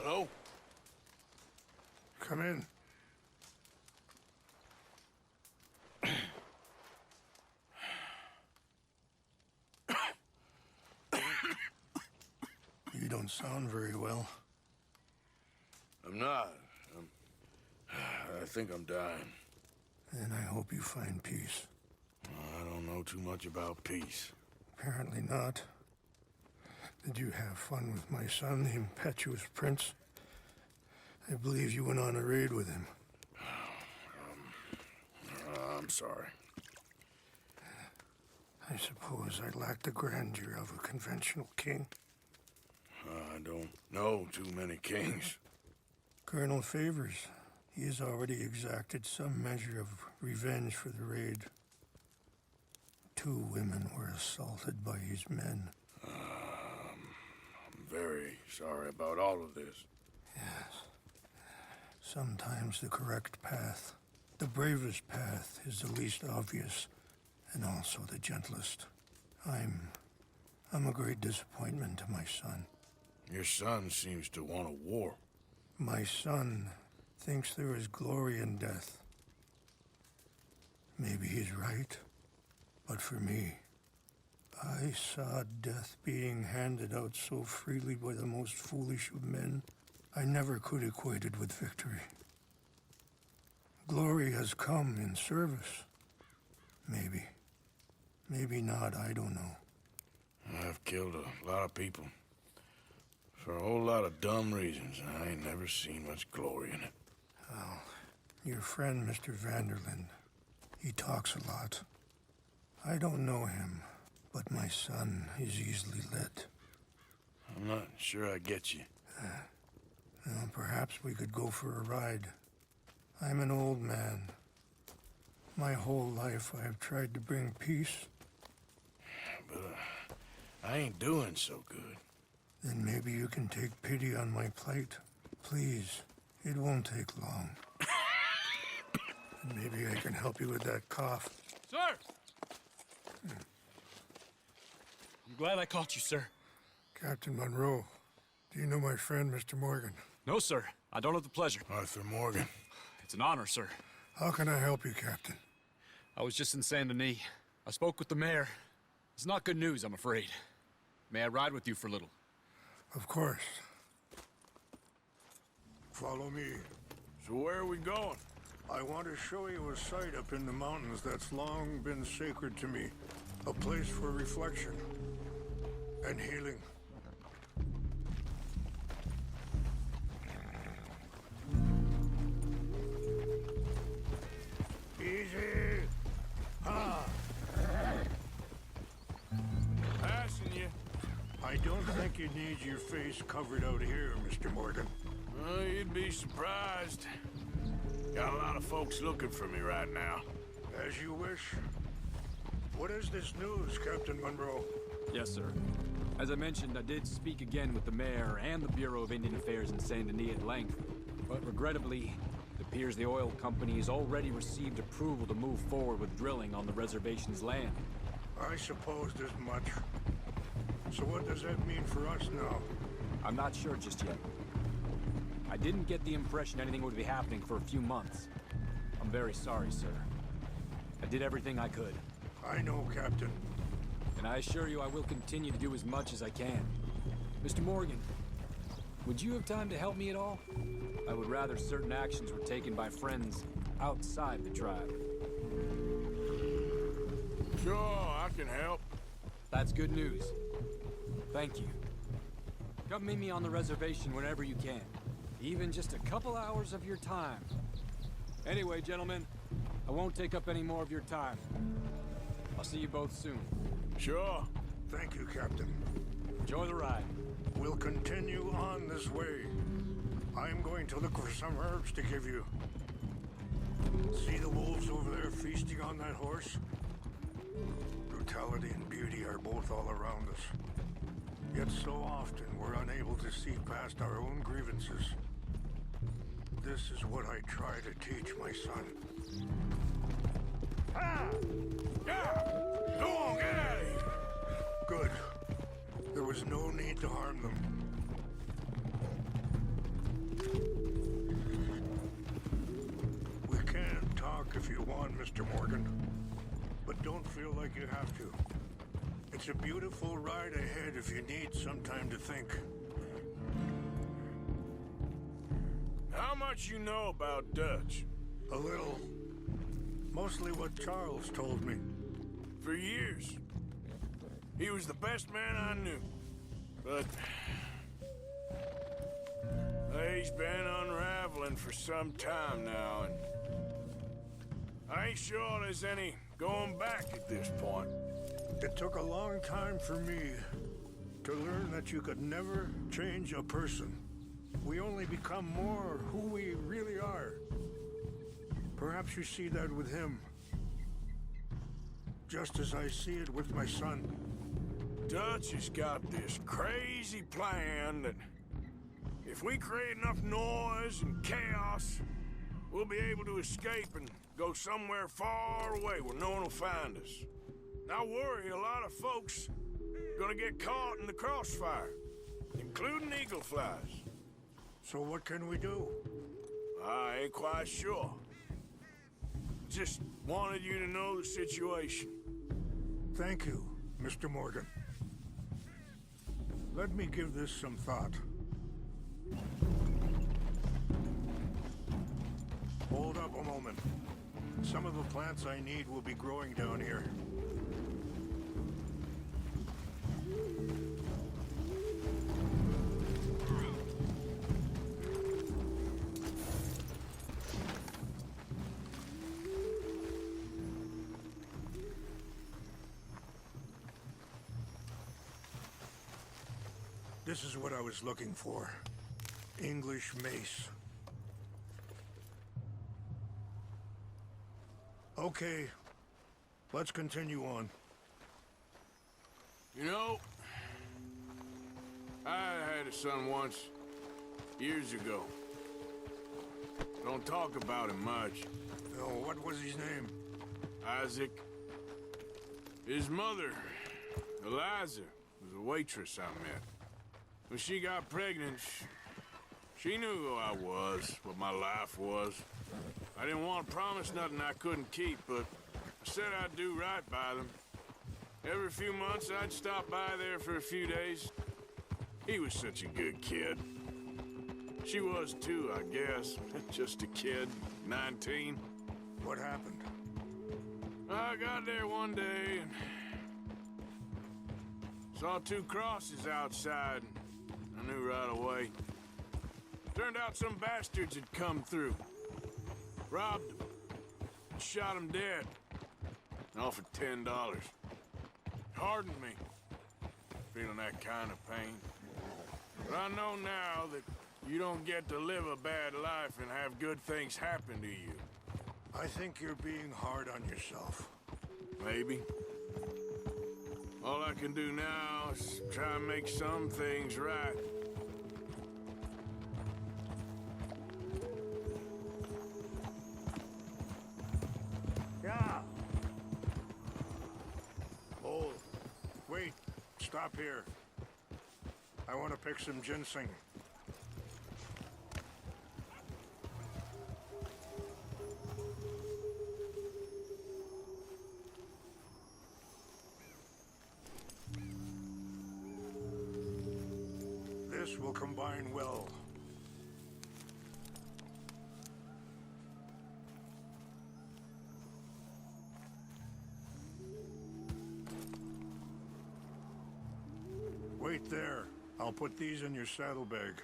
Hello? Come in. You don't sound very well. I'm not. I think I'm dying. And I hope you find peace. I don't know too much about peace. Apparently not. Did you have fun with my son, the impetuous prince? I believe you went on a raid with him. I'm sorry. I suppose I lack the grandeur of a conventional king. I don't know too many kings. Colonel Favors, he has already exacted some measure of revenge for the raid. 2 women were assaulted by his men. I'm very sorry about all of this. Yes. Sometimes the correct path, the bravest path, is the least obvious, and also the gentlest. I'm a great disappointment to my son. Your son seems to want a war. My son thinks there is glory in death. Maybe he's right, but for me, I saw death being handed out so freely by the most foolish of men. I never could equate it with victory. Glory has come in service. Maybe. Maybe not, I don't know. I've killed a lot of people. For a whole lot of dumb reasons, and I ain't never seen much glory in it. Well, your friend, Mr. Vanderlyn, he talks a lot. I don't know him, but my son is easily led. I'm not sure I get you. Well, perhaps we could go for a ride. I'm an old man. My whole life I have tried to bring peace. But I ain't doing so good. Then maybe you can take pity on my plight. Please, it won't take long. And maybe I can help you with that cough. Sir! I'm glad I caught you, sir. Captain Monroe, do you know my friend, Mr. Morgan? No, sir. I don't have the pleasure. Arthur Morgan. It's an honor, sir. How can I help you, Captain? I was just in Saint Denis. I spoke with the mayor. It's not good news, I'm afraid. May I ride with you for a little? Of course. Follow me. So where are we going? I want to show you a site up in the mountains that's long been sacred to me. A place for reflection and healing. Easy! Ha! Passing you. I don't think you need your face covered out here, Mr. Morgan. Oh, you'd be surprised. Got a lot of folks looking for me right now. As you wish. What is this news, Captain Monroe? Yes, sir. As I mentioned, I did speak again with the mayor and the Bureau of Indian Affairs in Saint Denis at length. But regrettably, it appears the oil company has already received approval to move forward with drilling on the reservation's land. I supposed as much. So what does that mean for us now? I'm not sure just yet. I didn't get the impression anything would be happening for a few months. I'm very sorry, sir. I did everything I could. I know, Captain. And I assure you I will continue to do as much as I can. Mr. Morgan, would you have time to help me at all? I would rather certain actions were taken by friends outside the tribe. Sure, I can help. That's good news. Thank you. Come meet me on the reservation whenever you can. Even just a couple hours of your time. Anyway, gentlemen, I won't take up any more of your time. I'll see you both soon. Sure. Thank you, Captain. Enjoy the ride. We'll continue on this way. I'm going to look for some herbs to give you. See the wolves over there feasting on that horse? Brutality and beauty are both all around us. Yet so often we're unable to see past our own grievances. This is what I try to teach my son. Ah! Yeah! Go on, get out of here! Good. There was no need to harm them. Mr. Morgan. But don't feel like you have to. It's a beautiful ride ahead if you need some time to think. How much you know about Dutch? A little. Mostly what Charles told me. For years. He was the best man I knew. But... he's been unraveling for some time now, and... I ain't sure there's any going back at this point. It took a long time for me to learn that you could never change a person. We only become more who we really are. Perhaps you see that with him. Just as I see it with my son. Dutch has got this crazy plan that if we create enough noise and chaos, we'll be able to escape and go somewhere far away where no one will find us. I worry a lot of folks gonna get caught in the crossfire, including eagle flies. So what can we do? I ain't quite sure. Just wanted you to know the situation. Thank you, Mr. Morgan. Let me give this some thought. Hold up a moment. Some of the plants I need will be growing down here. This is what I was looking for. English mace. Okay, let's continue on. You know, I had a son once, years ago. Don't talk about him much. Oh, what was his name? Isaac. His mother, Eliza, was a waitress I met. When she got pregnant, she knew who I was, what my life was. I didn't want to promise nothing I couldn't keep, but I said I'd do right by them. Every few months, I'd stop by there for a few days. He was such a good kid. She was too, I guess. Just a kid, 19. What happened? I got there one day and saw two crosses outside. I knew right away. Turned out some bastards had come through. Robbed them. Shot them dead. Offered $10. Hardened me. Feeling that kind of pain. But I know now that you don't get to live a bad life and have good things happen to you. I think you're being hard on yourself. Maybe. All I can do now is try and make some things right. Yeah. Oh, wait. Stop here. I want to pick some ginseng. This will combine well. Wait there. I'll put these in your saddlebag.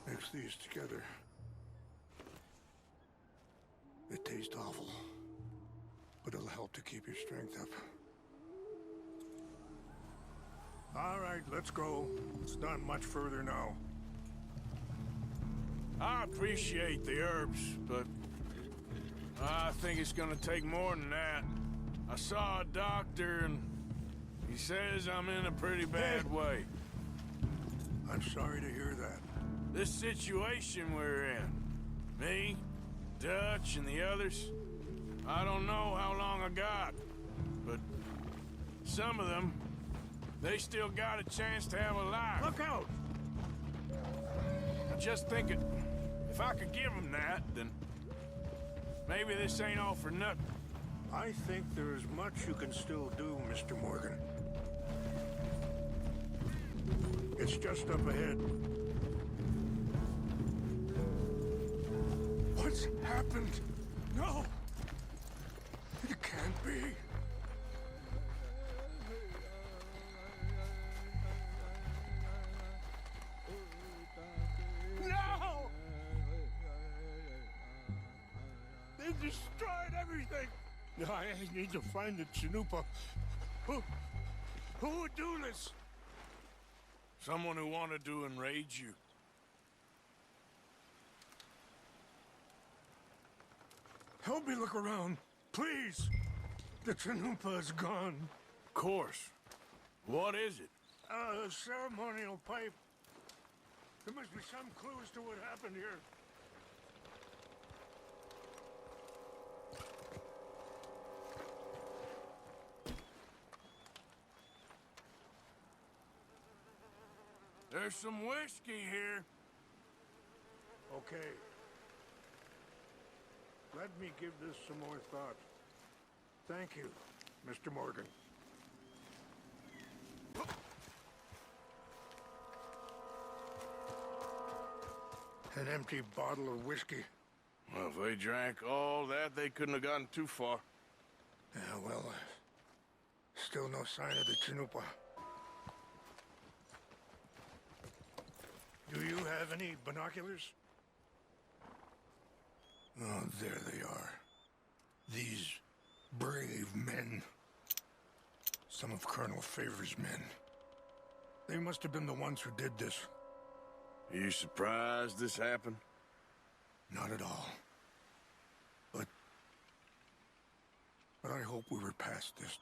Mix these together. They taste awful, but it'll help to keep your strength up. All right, let's go. It's not much further now. I appreciate the herbs, but I think it's gonna take more than that. I saw a doctor and he says I'm in a pretty bad way. I'm sorry to hear that. This situation we're in, me, Dutch, and the others, I don't know how long I got, but some of them, they still got a chance to have a life. Look out! I'm just thinking, if I could give them that, then Maybe this ain't all for nothing. I think there is much you can still do, Mr. Morgan. It's just up ahead. What's happened? No! It can't be. No! They destroyed everything! I need to find the Chanupa. Who would do this? Someone who wanted to enrage you. Help me look around, please. The Chanupa is gone. Of course. What is it? A ceremonial pipe. There must be some clues to what happened here. There's some whiskey here. Okay. Let me give this some more thought. Thank you, Mr. Morgan. An empty bottle of whiskey. Well, if they drank all that, they couldn't have gotten too far. Yeah, well, still no sign of the Chanupa. Do you have any binoculars? Oh, there they are. These brave men. Some of Colonel Favor's men. They must have been the ones who did this. Are you surprised this happened? Not at all. But I hope we were past this.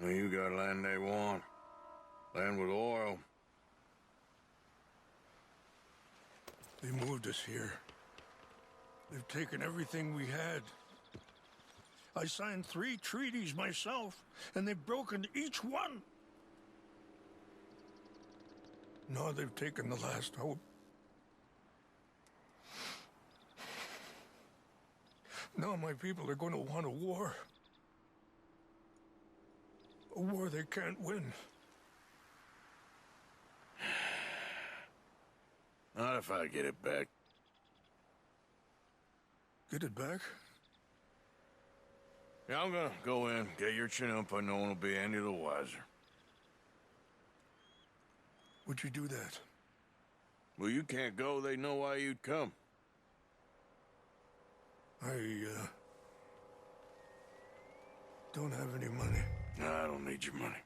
Well, you got land they want. Land with oil. They moved us here. They've taken everything we had. I signed 3 treaties myself, and they've broken each one. Now they've taken the last hope. Now my people are going to want a war. A war they can't win. Not if I get it back. Get it back? Yeah, I'm gonna go in, get your Chanupa, no one will be any the wiser. Would you do that? Well, you can't go, they know why you'd come. I don't have any money. No, I don't need your money.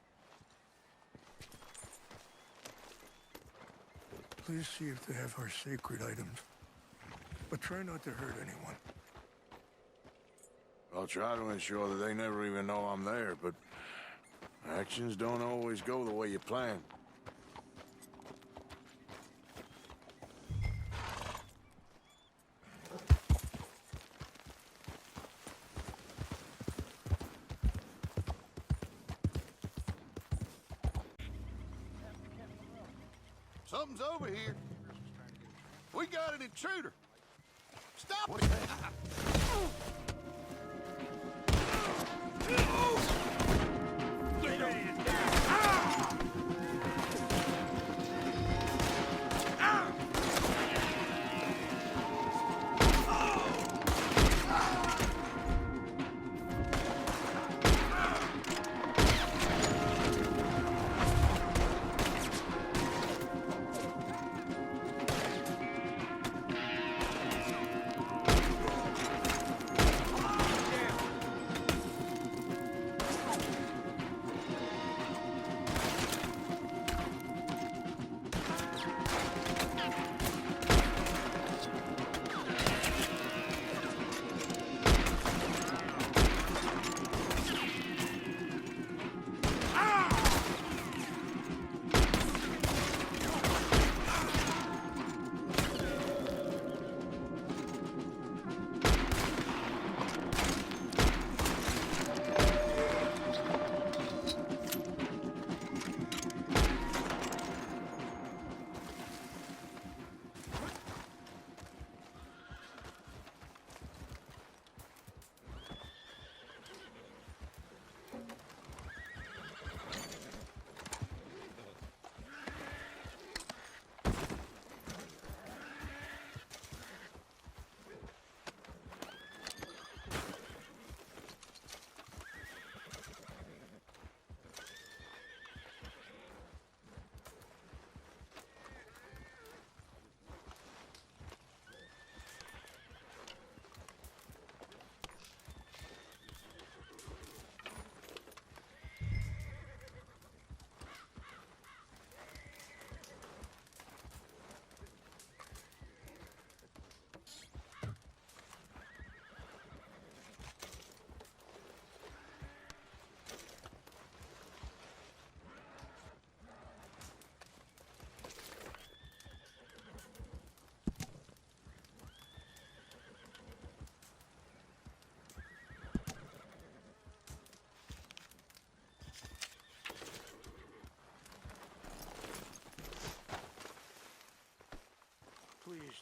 Please see if they have our sacred items. But try not to hurt anyone. I'll try to ensure that they never even know I'm there, but actions don't always go the way you plan. Something's over here. We got an intruder. Stop it!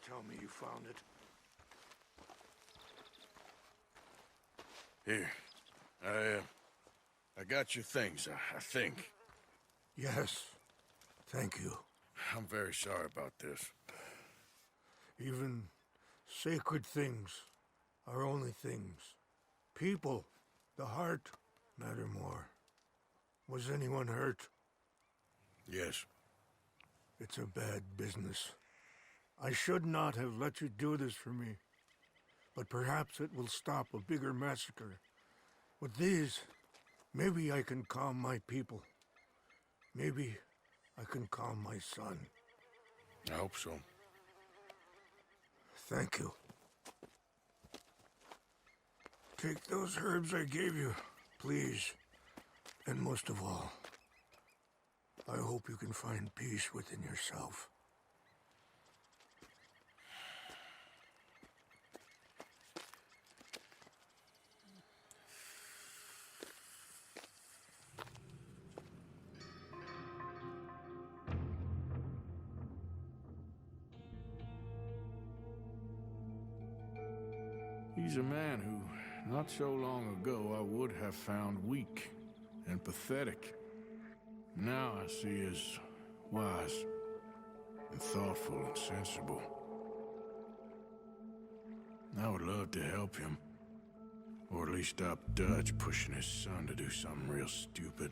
tell me you found it. Here. I got your things, I think. Yes. Thank you. I'm very sorry about this. Even sacred things are only things. People, the heart, matter more. Was anyone hurt? Yes. It's a bad business. I should not have let you do this for me. But perhaps it will stop a bigger massacre. With these, maybe I can calm my people. Maybe I can calm my son. I hope so. Thank you. Take those herbs I gave you, please. And most of all, I hope you can find peace within yourself. He's a man who, not so long ago, I would have found weak and pathetic. Now I see as wise and thoughtful and sensible. I would love to help him. Or at least stop Dutch pushing his son to do something real stupid.